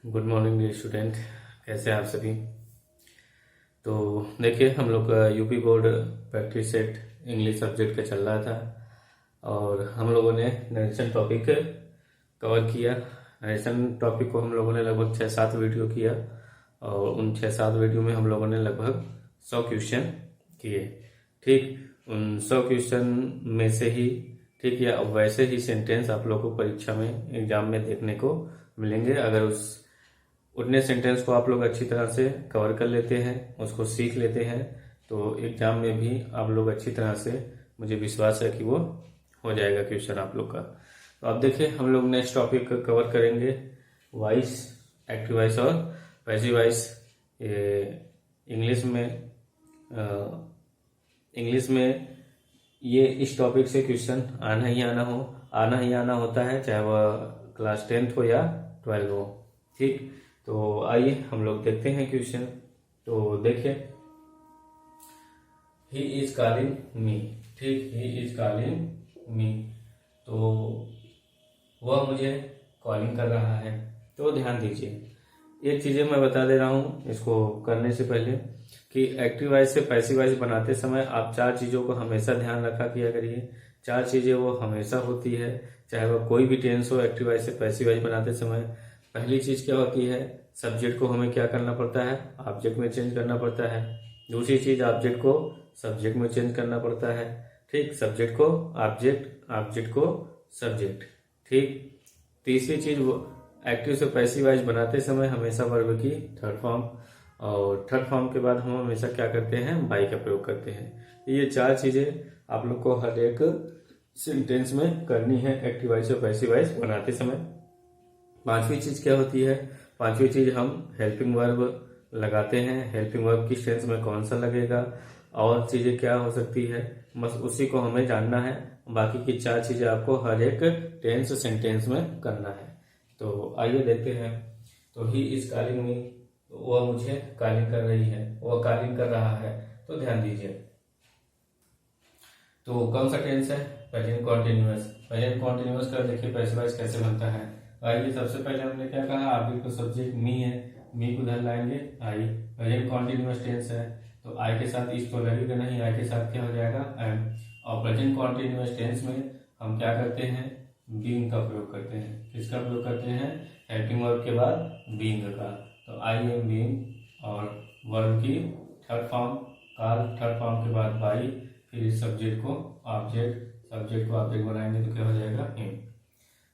Good morning dear student. कैसे हैं आप सभी। तो देखिए हम लोग का UP board practice set English subject का चल रहा था और हम लोगों ने नरेशन टॉपिक कवर किया। नरेशन टॉपिक को हम लोगों ने लगभग 6-7 वीडियो किया और उन 6-7 वीडियो में हम लोगों ने लगभग 100 क्वेश्चन किए। ठीक उन 100 क्वेश्चन में से ही ठीक या वैसे ही सेंटेंस आप लोगों को परीक्षा में एग्जाम में देखने को मिलेंगे। अगर उतने सेंटेंस को आप लोग अच्छी तरह से कवर कर लेते हैं, उसको सीख लेते हैं, तो एग्जाम में भी आप लोग अच्छी तरह से, मुझे विश्वास है कि वो हो जाएगा क्वेश्चन आप लोग का। तो अब देखिए हम लोग नेक्स्ट टॉपिक कवर करेंगे वॉइस, एक्टिव वॉइस और पैसिव वॉइस। इंग्लिश में ये इस टॉपिक से क्वेश्चन आना ही आना होता है, चाहे वह क्लास 10th हो या 12 हो। ठीक, तो आइए हम लोग देखते हैं क्वेश्चन। तो देखिए, ही इज कॉलिंग मी। ठीक, ही इज कॉलिंग मी, तो वह मुझे कॉलिंग कर रहा है। तो ध्यान दीजिए, एक चीजें मैं बता दे रहा हूं इसको करने से पहले कि एक्टिव वॉइस से पैसिव वॉइस बनाते समय आप 4 चीजों को हमेशा ध्यान रखा किया करिए। 4 चीजें वो हमेशा होती है, चाहे वह कोई भी टेंस हो। एक्टिव वॉइस से पैसिव वॉइस बनाते समय पहली चीज क्या होती है, सब्जेक्ट को हमें क्या करना पड़ता है, ऑब्जेक्ट में चेंज करना पड़ता है। दूसरी चीज, ऑब्जेक्ट को सब्जेक्ट में चेंज करना पड़ता है। ठीक, सब्जेक्ट को ऑब्जेक्ट, ऑब्जेक्ट को सब्जेक्ट। ठीक, तीसरी चीज, वो एक्टिव से पैसिव वॉइस बनाते समय हमेशा वर्ब की थर्ड फॉर्म, और थर्ड फॉर्म के बाद हम हमेशा क्या करते हैं, बाई का प्रयोग करते हैं। ये 4 चीजें आप लोग को हर एक सेंटेंस में करनी है एक्टिव वॉइस और पैसिव वॉइस बनाते समय। पांचवी चीज क्या होती है, पांचवी चीज हम हेल्पिंग वर्ब लगाते हैं। हेल्पिंग वर्ब की टेंस में कौन सा लगेगा और चीजें क्या हो सकती है, बस उसी को हमें जानना है। बाकी की 4 चीजें आपको हर एक टेंस सेंटेंस में करना है। तो आइए देखते हैं। तो ही इज कॉलिंग मी, वह मुझे कॉलिंग कर रही है, वह कॉलिंग कर रहा है। तो ध्यान दीजिए, तो कौन सा टेंस है, प्रेजेंट कॉन्टिन्यूअस। प्रेजेंट कॉन्टिन्यूअस का देखिए पैसिव वॉइस कैसे बनता है। आइए सबसे पहले हमने क्या कहा, ऑब्जेक्ट को सब्जेक्ट मी है, मी को उधर लाएंगे आई। प्रेजेंट कॉन्टिन्यूअस टेंस है तो आई के साथ इस तो लगेगा नहीं, आई के साथ क्या हो जाएगा, एम। और प्रेजेंट कॉन्टिन्यूअस टेंस में हम क्या करते हैं, बीइंग का प्रयोग करते हैं। किसका प्रयोग करते हैं, हेल्पिंग वर्ब के बाद बीइंग का। तो आई एम बीइंग, और वर्ब की थर्ड फॉर्म काल, थर्ड फॉर्म के बाद बाई, फिर सब्जेक्ट को ऑब्जेक्ट, सब्जेक्ट को ऑब्जेक्ट बनाएंगे तो क्या हो जाएगा, him.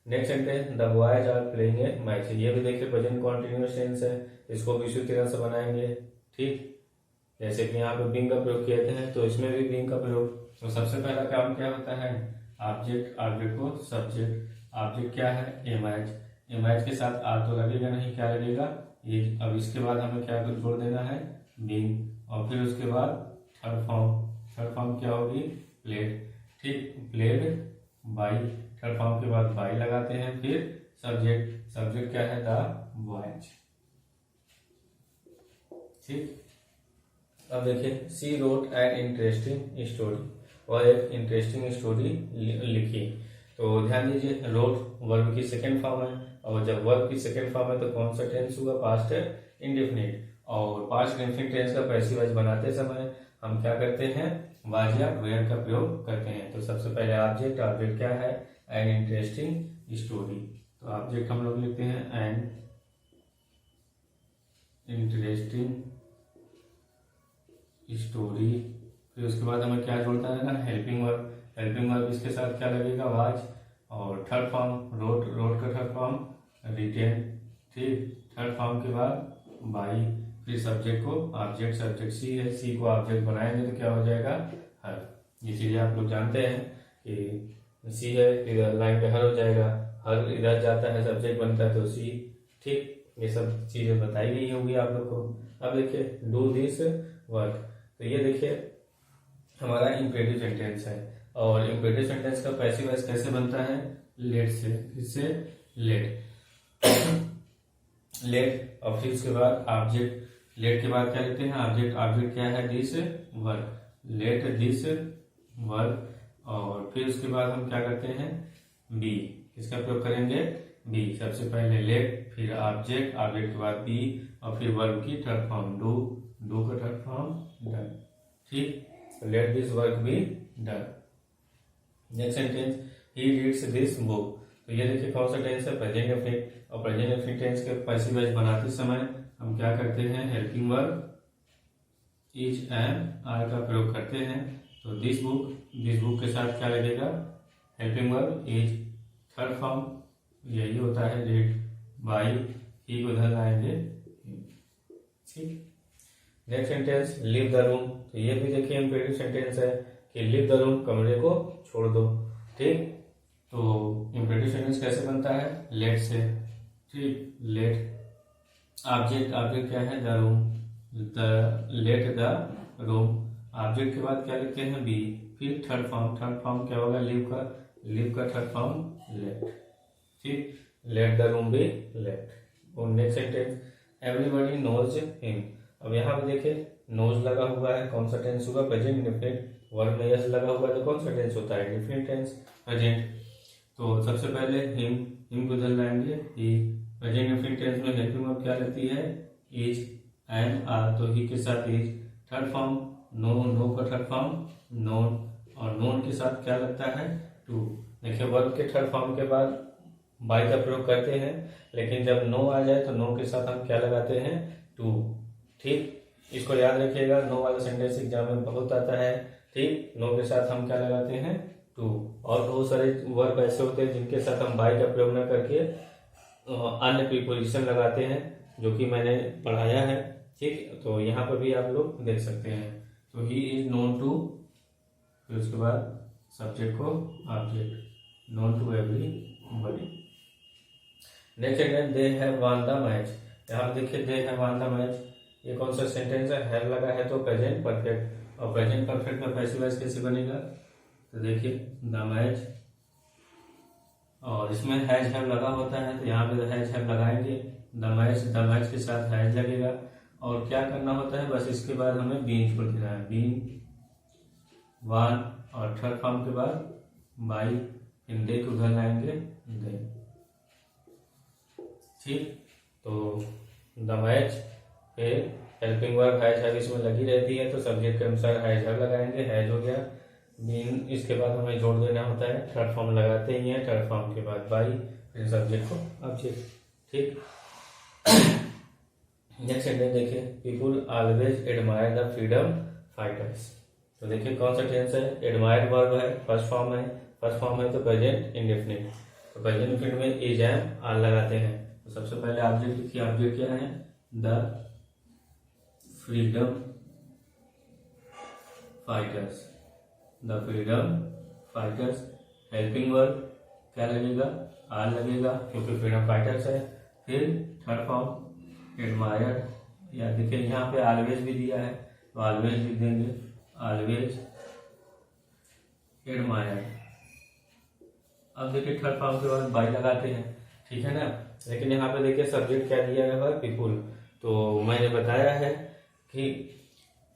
Next sentence, the boys are playing a match. ये भी देखिए प्रेजेंट कॉन्टिन्यूअस टेंस है, इसको भी इसी तरह से बनाएंगे। ठीक, जैसे कि यहाँ पे बीइंग का प्रयोग किए थे तो इसमें भी बीइंग का प्रयोग। तो सबसे पहला काम क्या होता है, ऑब्जेक्ट, ऑब्जेक्ट को सब्जेक्ट। ऑब्जेक्ट क्या है, ए मैच। ए मैच के साथ आर तो लगेगा नहीं, क्या लगेगा, ये। अब इसके बाद हमें क्या जोड़ देना है, बीइंग, और फिर उसके बाद थर्ड फॉर्म। थर्ड फॉर्म क्या होगी, प्लेड। ठीक, प्लेड बाई, थर्ड फॉर्म के बाद बाई लगाते हैं, फिर सब्जेक्ट। सब्जेक्ट क्या है, द बॉयज। ठीक, अब देखिए, सी रोट एन इंटरेस्टिंग स्टोरी, और एक इंटरेस्टिंग स्टोरी लिखी। तो ध्यान दीजिए, रोट वर्ब की सेकेंड फॉर्म है, और जब वर्ब की सेकेंड फॉर्म है तो कौन सा टेंस हुआ, पास्ट इंडेफिनिट। और पास्ट इंडेफिनिट टेंस का पैसिव वॉइस बनाते समय हम क्या करते हैं, वाज या वेयर का प्रयोग करते हैं। तो सबसे पहले ऑब्जेक्ट, ऑब्जेक्ट क्या है, एन इंटरेस्टिंग स्टोरी। तो ऑब्जेक्ट हम लोग लिखते हैं एन इंटरेस्टिंग स्टोरी। फिर उसके बाद हमें क्या जोड़ता है ना, हेल्पिंग वर्ब। हेल्पिंग वर्ब इसके साथ क्या लगेगा, वाज, और थर्ड फॉर्म रोट, रोट का थर्ड फॉर्म रिटेन। ठीक, थर्ड फॉर्म के बाद बाई, फिर सब्जेक्ट को ऑब्जेक्ट, सब्जेक्ट सी है, सी को ऑब्जेक्ट बनाएंगे तो क्या हो जाएगा, हर। ये चीजें आप लोग जानते हैं कि सी है, फिर लाइन पे हर हो जाएगा, हर इधर जाता है, सब्जेक्ट बनता है तो सी। ठीक, ये सब चीजें बताई गई होंगी आप लोग को। अब देखिए, डू दिस वर्क। तो ये देखिए हमारा इम्पेरेटिव सेंटेंस है, और इम्पेरेटिव सेंटेंस का पैसिव वॉइस कैसे बनता है, लेट से। किससे, लेट। लेट, और फिर उसके बाद ऑब्जेक्ट। लेट के बाद क्या लिखते हैं, ऑब्जेक्ट। ऑब्जेक्ट क्या है, this work. Late this work, और फिर उसके बाद हम क्या करते हैं, बी। किसका प्रयोग करेंगे, बी। सबसे पहले लेट, फिर ऑब्जेक्ट, ऑब्जेक्ट के बाद बी, और फिर वर्ब की थर्ड फॉर्म डू, डू का थर्ड फॉर्म डन। ठीक, let this work be done. Next sentence, he reads this book. तो ये देखिए कौन सा टेंस है, प्रेजेंट इंडेफिनिट। और प्रेजेंट इंडेफिनिट टेंस के पैसिव वॉइस बनाते समय हम क्या करते हैं, helping verb is and are का प्रयोग करते हैं। तो दिस बुक के साथ क्या लगेगा, helping verb is, third form यही होता है रीड बाई, ही को उधर लाएंगे। ठीक, next sentence, leave the room. तो ये भी देखिए इम्पेरेटिव सेंटेंस है कि लीव द रूम, कमरे को छोड़ दो। ठीक, तो इम्पेरेटिव सेंटेंस कैसे बनता है, लेट से। ठीक, लेट, ऑब्जेक्ट, ऑब्जेक्ट क्या है, the room, the late the room, object के बाद क्या लिखते हैं, बी, फिर थर्ड फॉर्म क्या होगा, लीव का थर्ड फॉर्म लेट। ठीक, let the room be let. और next sentence, everybody knows him. अब यहाँ पे देखिए नोज लगा हुआ है, कौन सा टेंस होगा, प्रेजेंट इंडेफिनिट। वर्ब में यस लगा हुआ है तो कौन सा टेंस होता है, इंडेफिनिट टेंस, प्रेजेंट। तो सबसे पहले हिम को इधर लाएंगे, ही। प्रेजेंट इंडेफिनिट टेंस में हेल्पिंग वर्ब क्या रहती है, इज एंड आर, तो ही के साथ इज। थर्ड फॉर्म नो का थर्ड फॉर्म नोन, और नोन के साथ क्या लगता है, टू। देखिए वर्ब के थर्ड फॉर्म के बाद बाई का प्रयोग करते हैं, लेकिन जब नो आ जाए तो नो के साथ हम क्या लगाते हैं, टू। ठीक, इसको याद रखिएगा, नो वाला सेंटेंस एग्जाम में बहुत आता है। ठीक, नो के साथ हम क्या लगाते हैं, टू। और बहुत सारे वर्ब ऐसे होते हैं जिनके साथ हम बाई का प्रयोग न करके अन्य प्रीपोजिशन लगाते हैं, जो कि मैंने पढ़ाया है। ठीक, तो यहाँ पर भी आप लोग देख सकते हैं। तो ही इज नोन टू, फिर उसके बाद सब्जेक्ट को object, known to everybody. Next sentence, they have won the match. यहाँ पे देखिए they have won the match, ये कौन सा सेंटेंस है, हैव लगा है तो प्रेजेंट परफेक्ट। और प्रेजेंट परफेक्ट में पैसिव वॉइस कैसे बनेगा, तो देखिए द मैच, और इसमें हैज हैव लगा होता है तो यहाँ पे हैज हैव लगाएंगे, द मैच के साथ हैज लगेगा। और क्या करना होता है, बस इसके बाद हमें बीन छोड़ देना है, बीन, वन, और थर्ड फॉर्म के बाद बाई, इन दे को उधर लाएंगे, दे। ठीक, तो द मैच, फिर हेल्पिंग वर्ब हैज हैव इसमें लगी रहती है तो सब्जेक्ट के अनुसार हैज हैव लगाएंगे, हैज हो गया। बीन, इसके बाद हमें जोड़ देना होता है, थर्ड फॉर्म लगाते ही हैं, थर्ड फॉर्म के बाद बाई, फिर सब्जेक्ट को ऑब्जेक्ट। ठीक, नेक्स्ट सेंटेंस देखिए, people always admire the freedom fighters. तो देखिए कौन सा टेंस है, एडमायर वर्ब है, फर्स्ट फॉर्म है तो प्रेजेंट इंडेफिनिट। तो प्रेजेंट इंडेफिनिट में इज एम आर लगाते हैं। तो सबसे पहले ऑब्जेक्ट लिखिए, ऑब्जेक्ट क्या है, the freedom fighters, the freedom fighters. Helping verb क्या लगेगा, आर लगेगा क्योंकि फ्रीडम फाइटर्स है। फिर थर्ड फॉर्म एडमायर, या देखिए यहाँ पे ऑलवेज भी दिया है तो ऑलवेज लिख देंगे, ऑलवेज एडमायर। अब देखिए थर्ड फॉर्म के बाद बाई लगाते हैं, ठीक है ना। लेकिन यहाँ पे देखिए सब्जेक्ट क्या दिया गया है, पीपुल। तो मैंने बताया है कि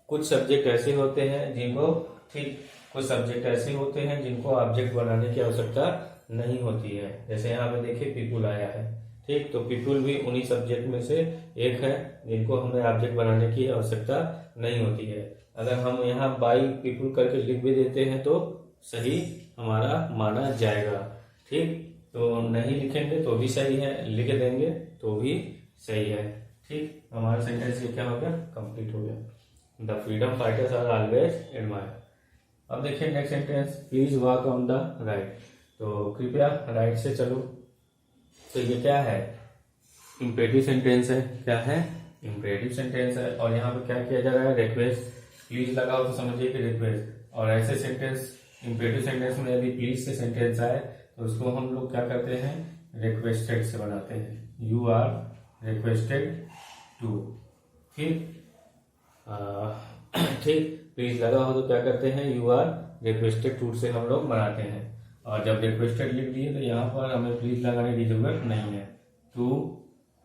कुछ सब्जेक्ट ऐसे होते हैं जिनको, ठीक, कुछ सब्जेक्ट ऐसे होते हैं जिनको ऑब्जेक्ट बनाने की आवश्यकता नहीं होती है। जैसे यहाँ पे देखिए पीपुल आया है, ठीक, तो पीपुल भी उन्हीं सब्जेक्ट में से एक है जिनको हमें ऑब्जेक्ट बनाने की आवश्यकता नहीं होती है। अगर हम यहाँ बाई पीपुल करके लिख भी देते हैं तो सही हमारा माना जाएगा। ठीक, तो नहीं लिखेंगे तो भी सही है, लिख देंगे तो भी सही है। ठीक, हमारा सेंटेंस ये क्या हो गया, कंप्लीट हो गया। The freedom fighters are always admire. अब देखिए next sentence, please walk on the right. तो कृपया राइट से चलो। तो ये क्या है, इम्पेरेटिव सेंटेंस है। क्या है, इम्पेरेटिव सेंटेंस है। और यहाँ पे क्या किया जा रहा है, रिक्वेस्ट। प्लीज लगा हो तो समझिए कि रिक्वेस्ट। और ऐसे सेंटेंस, इम्पेरेटिव सेंटेंस में यदि प्लीज से सेंटेंस आए तो उसको हम लोग क्या करते हैं, रिक्वेस्टेड से बनाते हैं, यू आर रिक्वेस्टेड टू। ठीक, ठीक, प्लीज लगा हो तो क्या करते हैं, यू आर रिक्वेस्टेड टू से हम लोग बनाते हैं। और जब रिक्वेस्टेड लिख दिए तो यहाँ पर हमें प्लीज लगाने की जरूरत नहीं है। To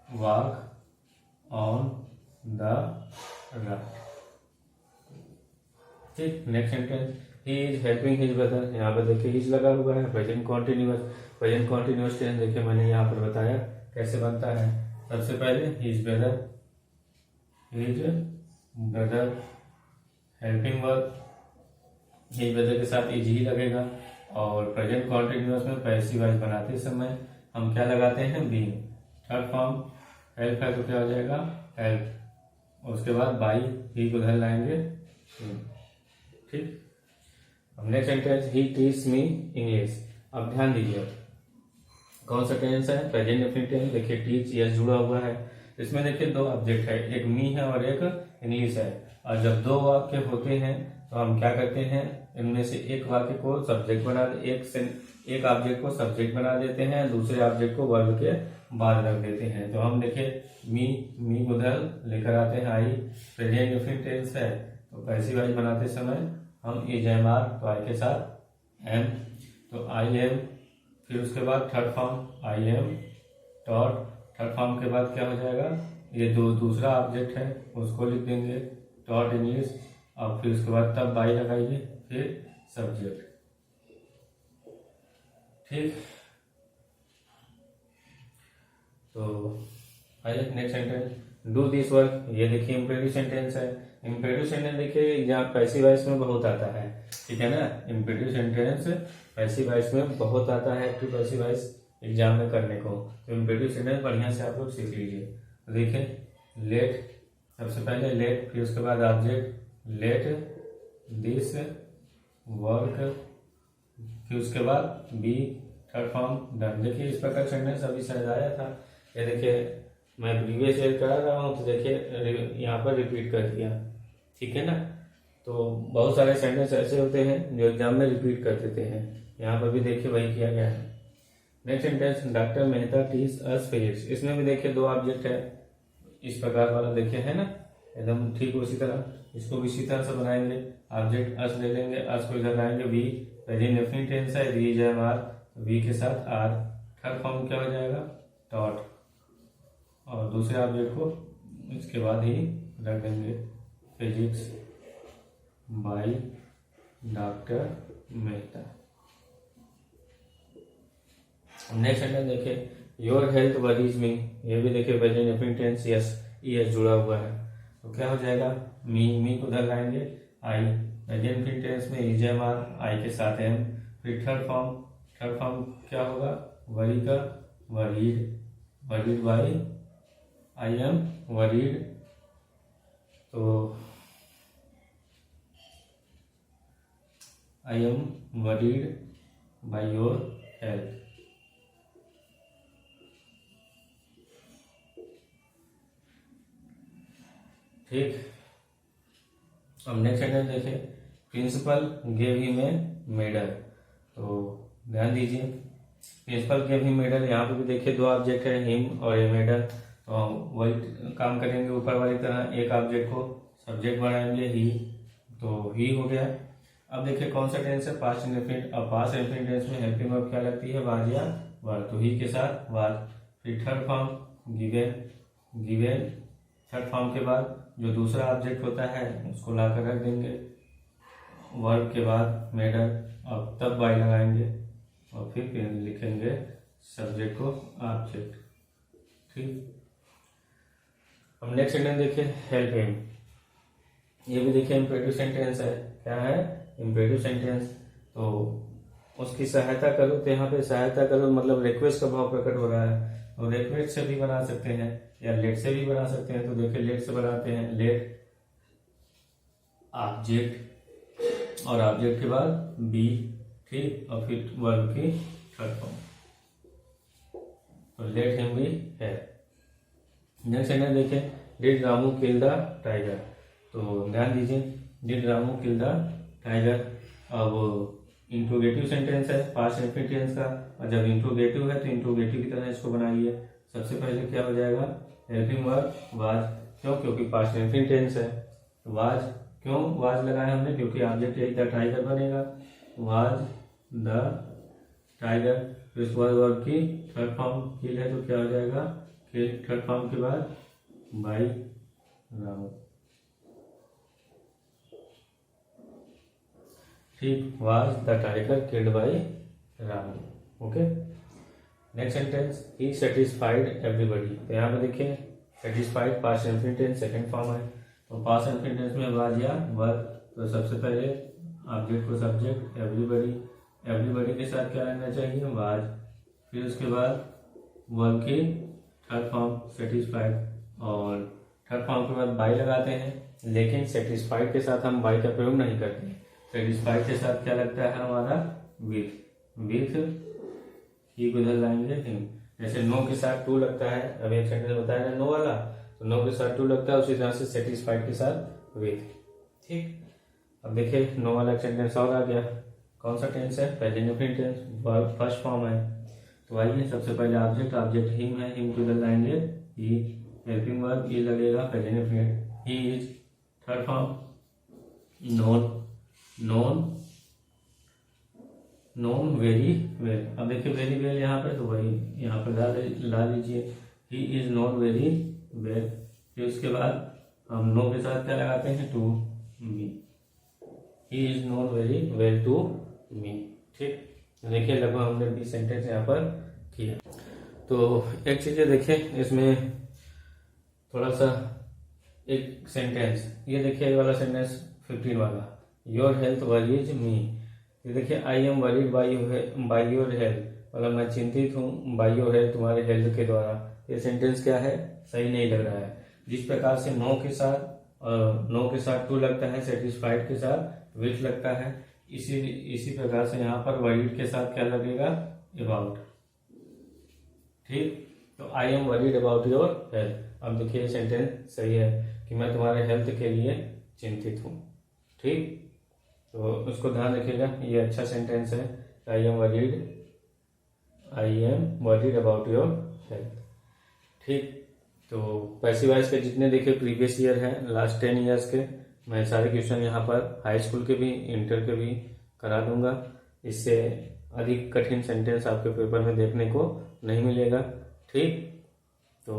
walk on the right. ठीक, next sentence, he is helping his brother. यहाँ पर देखिए हिज लगा हुआ है, present continuous. Present continuous tense देखिए मैंने यहाँ पर बताया कैसे बनता है। सबसे पहले his brother helping verb, his brother के साथ इज ही लगेगा। और प्रेजेंट कॉन्टिन्यूअस में पैसिव वॉइस बनाते समय हम क्या लगाते हैं, बीइंग। थर्ड फॉर्म हेल्प है तो क्या हो जाएगा, हेल्प। उसके बाद बाई ही को उधर लाएंगे, ठीक। अब नेक्स्ट सेंटेंस, ही टीच मी इंग्लिश। अब ध्यान दीजिए कौन सा टेंस है, प्रेजेंट डेफिनिट टेंस। देखिए टीच यस जुड़ा हुआ है, इसमें देखिए दो ऑब्जेक्ट है, एक मी है और एक इंग्लिश है। और जब दो वाक्य होते हैं तो हम क्या करते हैं, इनमें से एक वाक्य को सब्जेक्ट बना एक ऑब्जेक्ट को सब्जेक्ट बना देते हैं, दूसरे ऑब्जेक्ट को वर्ब के बाद रख देते हैं। तो हम देखिए मी उधर लेकर आते हैं आई, प्रेजेंट डेफिनिट टेंस है तो पैसिव वॉइस बनाते समय हम इज एम आर तो आई के साथ एम, तो आई एम। फिर उसके बाद third form I am taught, third form के बाद क्या हो जाएगा, ये दूसरा ऑब्जेक्ट है उसको लिख देंगे टॉट इंग्लिश। और फिर उसके बाद तब बाई लगाइए, फिर सब्जेक्ट, ठीक। तो आइए next sentence, do this work. ये देखिए इम्पेरेटिव सेंटेंस है। इम्पेरेटिव सेंटेंस देखिए यहाँ पैसिव वॉइस में बहुत आता है, ठीक है ना। इम्पेरेटिव सेंटेंस पैसिव वॉइस में बहुत आता है, एक्टिव पैसिव वॉइस एग्जाम में करने को। तो इम्पेरेटिव सेंटेंस बढ़िया से आप लोग सीख लीजिए। तो देखिए लेट, सबसे पहले लेट, फिर उसके बाद ऑब्जेक्ट लेट दिस वर्क, फिर उसके बाद बी, थर्ड फॉर्म डन। देखिए इस प्रकार सेंटेंस अभी शायद आया था, ये देखिए मैं प्रीवियस ईयर करा रहा हूँ तो देखिए यहाँ पर रिपीट कर दिया, ठीक है ना। तो बहुत सारे सेंटेंस ऐसे होते हैं जो एग्जाम में रिपीट कर देते हैं, यहाँ पर भी देखिए वही किया गया है। Next sentence, doctor Mehta teach us physics. इसमें भी देखिए दो ऑब्जेक्ट है, इस प्रकार वाला देखिए है ना, एकदम ठीक उसी तरह। इसको भी इसी तरह से बनाएंगे, ऑब्जेक्ट अस ले लेंगे, अस को इधर लाएंगे, वी प्रेजेंट डेफिनिट टेंस है, वी जैम आर, वी के साथ आर, थर्ड फॉर्म क्या हो जाएगा टॉट, और दूसरे ऑब्जेक्ट को इसके बाद ही रख देंगे physics by doctor Mehta. Next sentence देखिए, योर हेल्थ वरीज मी। ये भी देखिए प्रेजेंट डेफिनिट टेंस, यस ई जुड़ा हुआ है तो क्या हो जाएगा, मी को उधर लाएंगे, आई प्रेजेंट डेफिनिट टेंस में इज एम आर, आई के साथ एम। फिर थर्ड फॉर्म क्या होगा, वरी का worried by I am worried, तो I am worried by your health, ठीक। अब नेक्स्ट सेंटेंस देखिए, principal gave him a medal. तो ध्यान दीजिए प्रिंसिपल गेव हिम मेडल, यहाँ पे भी देखिए दो ऑब्जेक्ट है, हिम और ए मेडल। तो वही काम करेंगे ऊपर वाली तरह, एक ऑब्जेक्ट को सब्जेक्ट बनाएंगे ही, तो ही हो गया। अब देखिए कौन सा टेंस है, पास्ट इंडेफिनिट। अब पास्ट इंडेफिनिट टेंस में हेल्पिंग वर्ब क्या लगती है, वाज या वर, तो ही के साथ वाज। फिर third form given, third form के बाद जो दूसरा ऑब्जेक्ट होता है उसको लाकर रख देंगे, वर्ब के बाद मेडल, अब तब बाई लगाएंगे और फिर लिखेंगे सब्जेक्ट को ऑब्जेक्ट, ठीक। अब नेक्स्ट सेंटेंस देखिए, हेल्प हिम। ये भी देखिए इम्पेरेटिव सेंटेंस है, क्या है इम्पेरेटिव सेंटेंस। तो उसकी सहायता करो, तो यहाँ पे सहायता करो मतलब रिक्वेस्ट का भाव प्रकट हो रहा है, और रिक्वेस्ट से भी बना सकते हैं या लेट से भी बना सकते हैं। तो देखिए लेट से बनाते हैं, लेट ऑब्जेक्ट और ऑब्जेक्ट के बाद बी, ठीक, और फिर वर्ब की थर्ड फॉर्म, तो लेट हिम भी है। नेक्स्ट सेंटेंस देखिए, did Ramu kill the tiger. तो ध्यान दीजिए, did Ramu kill the tiger. अब इंट्रोगेटिव सेंटेंस है पास्ट इंडेफिनिट टेंस का, और जब इंट्रोगेटिव है तो इंट्रोगेटिव की तरह इसको बनाइए। सबसे पहले क्या हो जाएगा, हेल्पिंग वर्ब वाज, क्यों, क्योंकि पास्ट इंडेफिनिट टेंस है। वाज, क्यों वाज लगाया हमने, क्योंकि ऑब्जेक्ट एक द टाइगर बनेगा, वाज द टाइगर। फिर उसके बाद वर्ब की थर्ड फॉर्म किल है तो क्या हो जाएगा, किल, थर्ड फॉर्म के बाद बाई रामू, ठीक, was the tiger killed by Ramu, okay. Next sentence, he satisfied everybody. तो यहाँ पे देखिए satisfied past infinite second form है। तो पास्ट इंफिनिट में वाज या वर, तो सबसे पहले ऑब्जेक्ट को सब्जेक्ट एवरीबडी के साथ क्या रहना चाहिए, वाज। फिर उसके बाद वर्ब की थर्ड फॉर्म सेटिस्फाइड, और थर्ड फॉर्म के बाद बाई लगाते हैं, लेकिन सेटिस्फाइड के साथ हम बाई का प्रयोग नहीं करते। सेटिस्फाइड के साथ क्या लगता है हमारा, विथ ही को इधर लाएंगे हिम। जैसे नो के साथ टू लगता है, अभी एक सेंटेंस बताया ना नो वाला, तो नो के साथ टू लगता है, उसी तरह से सेटिस्फाइड के साथ विथ। ठीक, अब देखिए नो वाला सेंटेंस और आ गया। कौन सा टेंस है, present indefinite tense, verb first form है। तो आइए सबसे पहले ऑब्जेक्ट हिम है, हिम को इधर लाएंगे ही, हेल्पिंग वर्ब ये लगेगा present indefinite, he is third form, known very well. अब देखिए वेरी वेल यहाँ पे, तो वही यहाँ पर ला लीजिए, ही इज नॉट वेरी वेल। फिर उसके बाद हम नो के साथ क्या लगाते हैं, to me, he is not very well to me. ठीक, देखिए लगभग हमने 20 सेंटेंस यहाँ पर किया। तो एक चीज देखिए इसमें थोड़ा सा, एक सेंटेंस ये देखिए, ये वाला सेंटेंस 15 वाला, योर हेल्थ वरीज मी। ये देखिए आई am worried by your health, मतलब मैं चिंतित हूँ बाई योर हेल्थ, तुम्हारे हेल्थ के द्वारा। ये सेंटेंस क्या है, सही नहीं लग रहा है। जिस प्रकार से नो के साथ टू लगता है, सेटिस्फाइड के साथ विथ लगता है, इसी प्रकार से यहाँ पर वरीड के साथ क्या लगेगा, अबाउट। ठीक, तो I am worried about your health. अब देखिए सेंटेंस सही है कि मैं तुम्हारे हेल्थ के लिए चिंतित हूँ। ठीक, तो उसको ध्यान रखिएगा, ये अच्छा सेंटेंस है, आई am worried about your health. ठीक, तो पैसिव वॉइस के जितने देखिए प्रीवियस ईयर है, लास्ट 10 ईयर्स के, मैं सारे क्वेश्चन यहाँ पर हाई स्कूल के भी इंटर के भी करा दूंगा। इससे अधिक कठिन सेंटेंस आपके पेपर में देखने को नहीं मिलेगा। ठीक, तो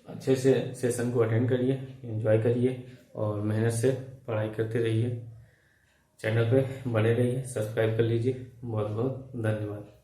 अच्छे से सेशन को अटेंड करिए, एंजॉय करिए और मेहनत से पढ़ाई करते रहिए। चैनल पे बने रहिए, सब्सक्राइब कर लीजिए। बहुत बहुत धन्यवाद।